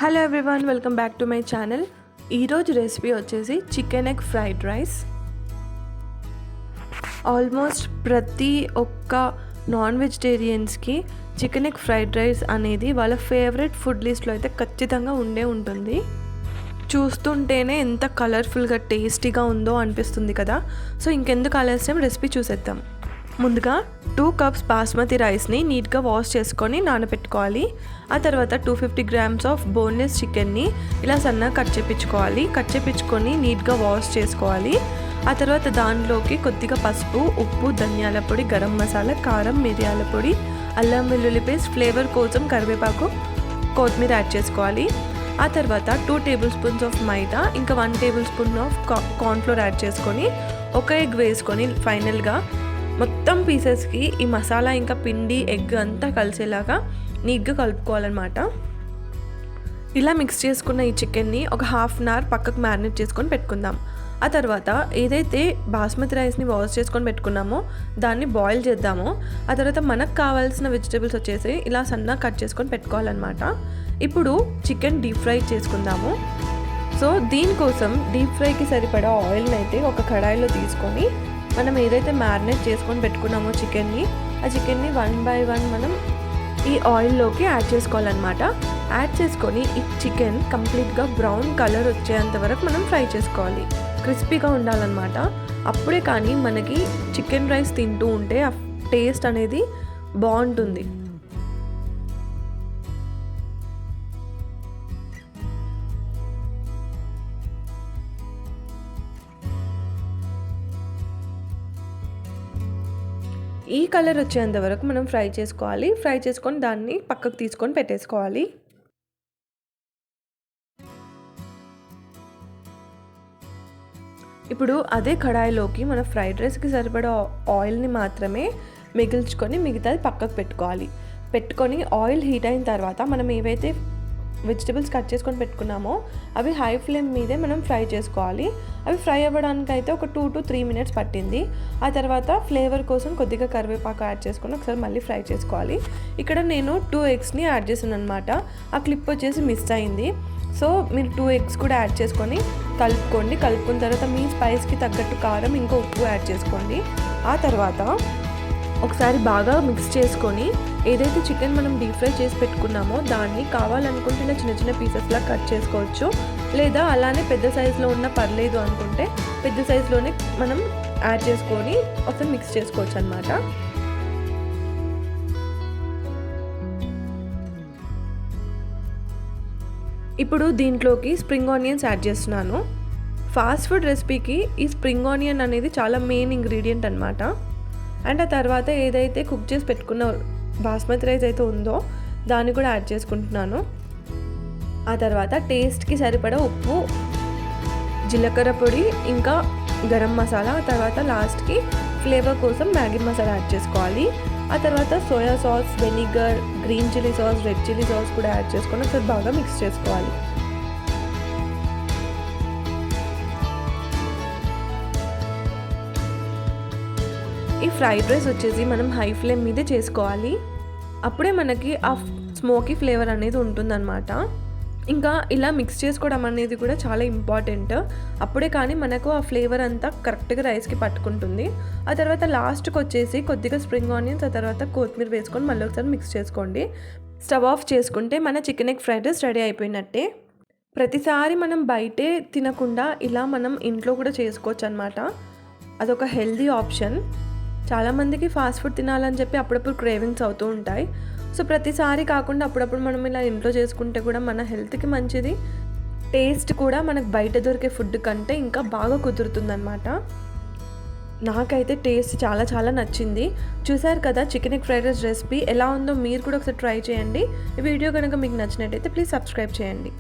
Hello everyone, welcome back to my channel. ఈరోజు recipe వచ్చేసి chicken egg fried rice. Almost ప్రతి ఒక్క non వెజిటేరియన్స్కి చికెన్ ఎగ్ ఫ్రైడ్ రైస్ అనేది వాళ్ళ ఫేవరెట్ ఫుడ్ లిస్ట్లో అయితే ఖచ్చితంగా ఉంటుంది. చూస్తుంటేనే ఎంత కలర్ఫుల్గా టేస్టీగా ఉందో అనిపిస్తుంది కదా. సో ఇంకెందుకు ఆలస్యం, రెసిపీ చూసేద్దాం. ముందుగా 2 కప్స్ బాస్మతి రైస్ని నీట్గా వాష్ చేసుకొని నానబెట్టుకోవాలి. ఆ తర్వాత 250 గ్రామ్స్ ఆఫ్ బోన్లెస్ చికెన్ని ఇలా సన్నగా కట్ చేపించుకొని నీట్గా వాష్ చేసుకోవాలి. ఆ తర్వాత దానిలోకి కొద్దిగా పసుపు, ఉప్పు, ధనియాల పొడి, గరం మసాలా, కారం, మిరియాల పొడి, అల్లం వెల్లుల్లి పేస్ట్, ఫ్లేవర్ కోసం కరివేపాకు, కొత్తిమీర యాడ్ చేసుకోవాలి. ఆ తర్వాత 2 టేబుల్ స్పూన్స్ ఆఫ్ మైదా, ఇంకా 1 table spoon of cornflour add చేసుకొని ఒక ఎగ్ వేసుకొని ఫైనల్గా మొత్తం పీసెస్కి ఈ మసాలా ఇంకా పిండి ఎగ్ అంతా కలిసేలాగా నీట్గా కలుపుకోవాలన్నమాట. ఇలా మిక్స్ చేసుకున్న ఈ చికెన్ని ఒక హాఫ్ అన్ అవర్ పక్కకు మ్యారినేట్ చేసుకొని పెట్టుకుందాం. ఆ తర్వాత ఏదైతే బాస్మతి రైస్ని వాష్ చేసుకొని పెట్టుకున్నామో దాన్ని బాయిల్ చేద్దాము. ఆ తర్వాత మనకు కావాల్సిన వెజిటేబుల్స్ వచ్చేసి ఇలా సన్నగా కట్ చేసుకొని పెట్టుకోవాలన్నమాట. ఇప్పుడు చికెన్ డీప్ ఫ్రై చేసుకుందాము. సో దీనికోసం డీప్ ఫ్రైకి సరిపడా ఆయిల్ని అయితే ఒక కడాయిలో తీసుకొని మనం ఏదైతే మ్యారినేట్ చేసుకొని పెట్టుకున్నామో చికెన్ని, ఆ చికెన్ని 1 బై 1 మనం ఈ ఆయిల్లోకి యాడ్ చేసుకోవాలన్నమాట. యాడ్ చేసుకొని ఈ చికెన్ కంప్లీట్గా బ్రౌన్ కలర్ వచ్చేంత వరకు మనం ఫ్రై చేసుకోవాలి. క్రిస్పీగా ఉండాలన్నమాట. అప్పుడే కానీ మనకి చికెన్ రైస్ తింటూ ఉంటే ఆ టేస్ట్ అనేది బాగుంటుంది. ఈ కలర్ వచ్చేంత వరకు మనం ఫ్రై చేసుకొని దాన్ని పక్కకు తీసుకొని పెట్టేసుకోవాలి. ఇప్పుడు అదే కడాయిలోకి మన ఫ్రైడ్ రైస్కి సరిపడా ఆయిల్ని మాత్రమే మిగిల్చుకొని మిగతాది పక్కకు పెట్టుకొని ఆయిల్ హీట్ అయిన తర్వాత మనం ఏవైతే వెజిటబుల్స్ కట్ చేసుకొని పెట్టుకున్నామో అవి హై ఫ్లేమ్ మీదే మనం ఫ్రై చేసుకోవాలి. అవి ఫ్రై అవ్వడానికి అయితే ఒక 2 to 3 minutes పట్టింది. ఆ తర్వాత ఫ్లేవర్ కోసం కొద్దిగా కరివేపాకు యాడ్ చేసుకొని ఒకసారి మళ్ళీ ఫ్రై చేసుకోవాలి. ఇక్కడ నేను 2 eggsని యాడ్ చేశాను అనమాట. ఆ క్లిప్ వచ్చేసి మిస్ అయింది. సో మీరు 2 eggs కూడా యాడ్ చేసుకొని కలుపుకున్న తర్వాత మీ స్పైస్కి తగ్గట్టు కారం ఇంకా ఉప్పు యాడ్ చేసుకోండి. ఆ తర్వాత ఒకసారి బాగా మిక్స్ చేసుకొని ఏదైతే చికెన్ మనం డీప్ ఫ్రై చేసి పెట్టుకున్నామో దాన్ని కావాలనుకుంటే ఇలా చిన్న చిన్న పీసెస్లా కట్ చేసుకోవచ్చు. లేదా అలానే పెద్ద సైజులో ఉన్న పర్లేదు అనుకుంటే పెద్ద సైజులోనే మనం యాడ్ చేసుకొని ఒకసారి మిక్స్ చేసుకోవచ్చు అన్నమాట. ఇప్పుడు దీంట్లోకి స్ప్రింగ్ ఆనియన్స్ యాడ్ చేస్తున్నాను. ఫాస్ట్ ఫుడ్ రెసిపీకి ఈ స్ప్రింగ్ ఆనియన్ అనేది చాలా మెయిన్ ఇంగ్రీడియంట్ అన్నమాట. అండ్ ఆ తర్వాత ఏదైతే కుక్ చేసి పెట్టుకున్న బాస్మతి రైస్ అయితే ఉందో దాన్ని కూడా యాడ్ చేసుకుంటున్నాను. ఆ తర్వాత టేస్ట్కి సరిపడా ఉప్పు, జీలకర్ర పొడి, ఇంకా గరం మసాలా, ఆ తర్వాత లాస్ట్కి ఫ్లేవర్ కోసం మ్యాగీ మసాలా యాడ్ చేసుకోవాలి. ఆ తర్వాత soya sauce, vinegar, green chilli sauce, red chilli sauce కూడా యాడ్ చేసుకొని ఒకసారి బాగా మిక్స్ చేసుకోవాలి. ఈ ఫ్రైడ్ రైస్ వచ్చేసి మనం హై ఫ్లేమ్ మీదే చేసుకోవాలి. అప్పుడే మనకి ఆ స్మోకీ ఫ్లేవర్ అనేది ఉంటుందన్నమాట. ఇంకా ఇలా మిక్స్ చేసుకోవడం అనేది కూడా చాలా ఇంపార్టెంట్. అప్పుడే కానీ మనకు ఆ ఫ్లేవర్ అంతా కరెక్ట్గా రైస్కి పట్టుకుంటుంది. ఆ తర్వాత లాస్ట్కి వచ్చేసి కొద్దిగా స్ప్రింగ్ ఆనియన్స్, ఆ తర్వాత కొత్తిమీర వేసుకొని మళ్ళీ ఒకసారి మిక్స్ చేసుకోండి. స్టవ్ ఆఫ్ చేసుకుంటే మన chicken egg fried rice ready అయిపోయినట్టే. ప్రతిసారి మనం బయటే తినకుండా ఇలా మనం ఇంట్లో కూడా చేసుకోవచ్చు అన్నమాట. అదొక హెల్దీ ఆప్షన్. చాలామందికి ఫాస్ట్ ఫుడ్ తినాలని చెప్పి అప్పుడప్పుడు క్రేవింగ్స్ అవుతూ ఉంటాయి. సో ప్రతిసారి కాకుండా అప్పుడప్పుడు మనం ఇలా ఇంట్లో చేసుకుంటే కూడా మన హెల్త్కి మంచిది. టేస్ట్ కూడా మనకు బయట దొరికే ఫుడ్ కంటే ఇంకా బాగా కుదురుతుందన్నమాట. నాకైతే టేస్ట్ చాలా చాలా నచ్చింది. చూసారు కదా chicken egg fried rice recipe ఎలా ఉందో మీరు కూడా ఒకసారి ట్రై చేయండి. ఈ వీడియో కనుక మీకు నచ్చినట్టయితే ప్లీజ్ సబ్స్క్రైబ్ చేయండి.